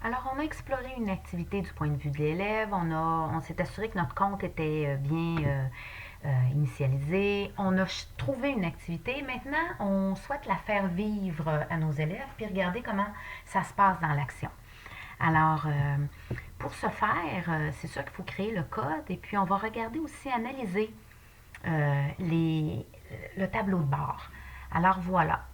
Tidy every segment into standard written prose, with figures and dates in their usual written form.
Alors, on a exploré une activité du point de vue de l'élève. On s'est assuré que notre compte était bien initialisé. On a trouvé une activité. Maintenant, on souhaite la faire vivre à nos élèves puis regarder comment ça se passe dans l'action. Alors, pour ce faire, c'est sûr qu'il faut créer le code et puis on va regarder aussi, analyser le tableau de bord. Alors voilà.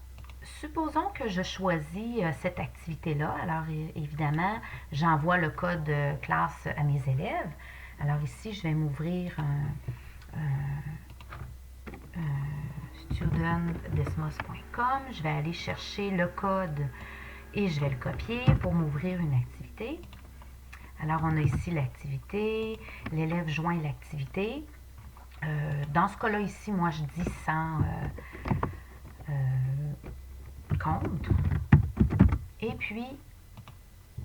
Supposons que je choisis cette activité-là. Alors évidemment, j'envoie le code classe à mes élèves. Alors ici, je vais m'ouvrir un studentdesmos.com. Je vais aller chercher le code et je vais le copier pour m'ouvrir une activité. Alors on a ici l'activité, l'élève joint l'activité. Dans ce cas-là ici, moi je dis sans compte. Et puis,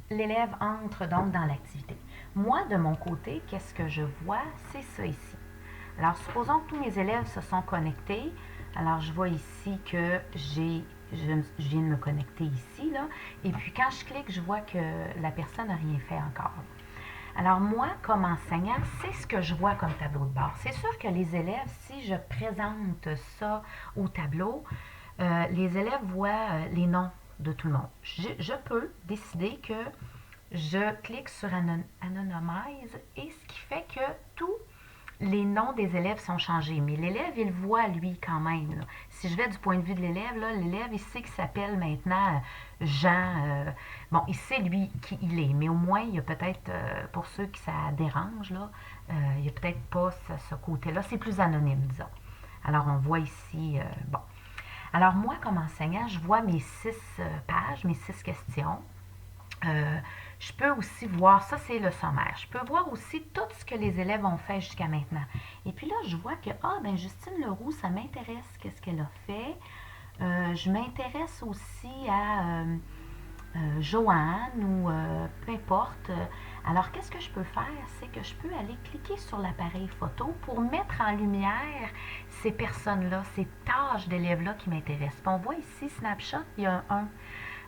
l'élève entre donc dans l'activité. Moi, de mon côté, qu'est-ce que je vois? C'est ça ici. Alors, supposons que tous mes élèves se sont connectés. Alors, je vois ici que je viens de me connecter ici, là. Et puis, quand je clique, je vois que la personne n'a rien fait encore. Alors, moi, comme enseignant, c'est ce que je vois comme tableau de bord. C'est sûr que les élèves, si je présente ça au tableau, les élèves voient les noms de tout le monde. Je peux décider que je clique sur Anonymize et ce qui fait que tous les noms des élèves sont changés. Mais l'élève, il voit lui quand même. Là. Si je vais du point de vue de l'élève, l'élève, il sait qu'il s'appelle maintenant Jean. Bon, il sait lui qui il est, mais au moins, il y a peut-être, pour ceux qui ça dérange, là, il n'y a peut-être pas ce côté-là. C'est plus anonyme, disons. Alors, on voit ici, bon. Alors, moi, comme enseignant, je vois mes 6 pages, mes 6 questions. Euh, je peux aussi voir, ça c'est le sommaire, je peux voir aussi tout ce que les élèves ont fait jusqu'à maintenant. Et puis là, je vois que, ben Justine Leroux, ça m'intéresse, qu'est-ce qu'elle a fait. Je m'intéresse aussi à Joanne ou peu importe. Alors, qu'est-ce que je peux faire? C'est que je peux aller cliquer sur l'appareil photo pour mettre en lumière ces personnes-là, ces tâches d'élèves-là qui m'intéressent. Puis on voit ici, Snapshot, il y a un.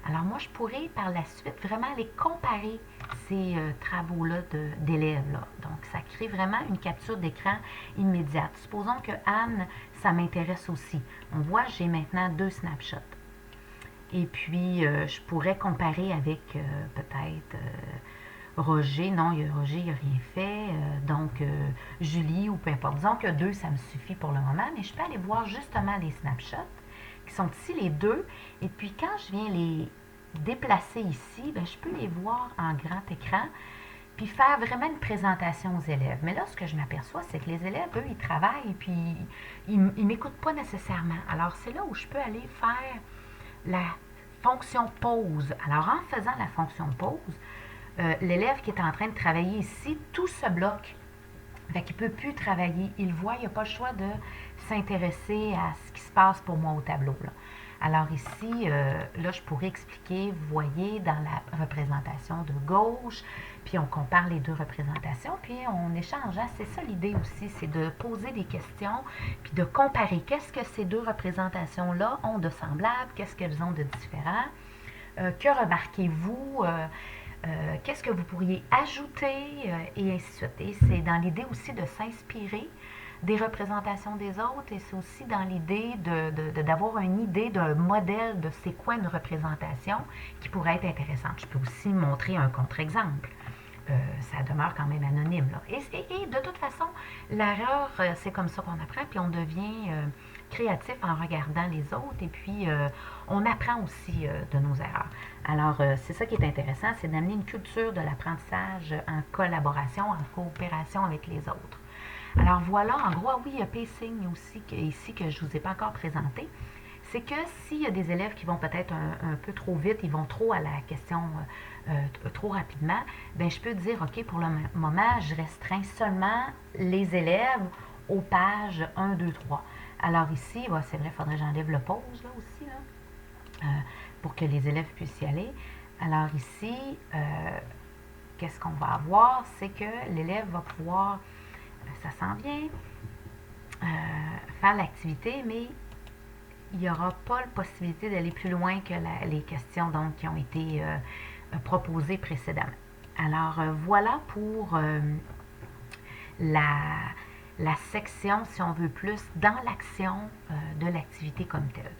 Alors moi, je pourrais par la suite vraiment aller comparer ces travaux-là d'élèves. Là. Donc, ça crée vraiment une capture d'écran immédiate. Supposons que Anne, ça m'intéresse aussi. On voit, j'ai maintenant 2 snapshots. Et puis, je pourrais comparer avec peut-être Roger. Non, Roger, il n'a rien fait. Donc, Julie ou peu importe. Disons que 2, ça me suffit pour le moment. Mais je peux aller voir justement les snapshots qui sont ici, les 2. Et puis, quand je viens les déplacer ici, bien, je peux les voir en grand écran puis faire vraiment une présentation aux élèves. Mais là, ce que je m'aperçois, c'est que les élèves, eux, ils travaillent, puis ils ne m'écoutent pas nécessairement. Alors, c'est là où je peux aller faire la fonction pause. Alors, en faisant la fonction pause, l'élève qui est en train de travailler ici, tout se bloque. Fait qu'il ne peut plus travailler. Il voit, il n'a pas le choix de s'intéresser à ce qui se passe pour moi au tableau. Là. Alors ici, là, je pourrais expliquer, vous voyez, dans la représentation de gauche, puis on compare les 2 représentations, puis on échange. Hein? C'est ça l'idée aussi, c'est de poser des questions, puis de comparer qu'est-ce que ces 2 représentations-là ont de semblable, qu'est-ce qu'elles ont de différent, que remarquez-vous, qu'est-ce que vous pourriez ajouter, et ainsi de suite. Et c'est dans l'idée aussi de s'inspirer des représentations des autres et c'est aussi dans l'idée d'avoir une idée d'un modèle de c'est quoi une représentation qui pourrait être intéressante. Je peux aussi montrer un contre-exemple. Ça demeure quand même anonyme. Là. Et de toute façon, l'erreur, c'est comme ça qu'on apprend, puis on devient créatif en regardant les autres, et puis on apprend aussi de nos erreurs. Alors, c'est ça qui est intéressant, c'est d'amener une culture de l'apprentissage en collaboration, en coopération avec les autres. Alors voilà, en gros, oui, il y a pacing aussi ici que je ne vous ai pas encore présenté. C'est que s'il y a des élèves qui vont peut-être un peu trop vite, ils vont trop à la question trop rapidement, ben je peux dire, OK, pour le moment, je restreins seulement les élèves aux pages 1, 2, 3. Alors ici, c'est vrai, il faudrait que j'enlève le pause là aussi, là, pour que les élèves puissent y aller. Alors ici, qu'est-ce qu'on va avoir? C'est que l'élève va pouvoir, ça s'en vient, faire l'activité, mais il n'y aura pas la possibilité d'aller plus loin que les questions donc, qui ont été proposé précédemment. Alors, voilà pour la section, si on veut plus, dans l'action de l'activité comme telle.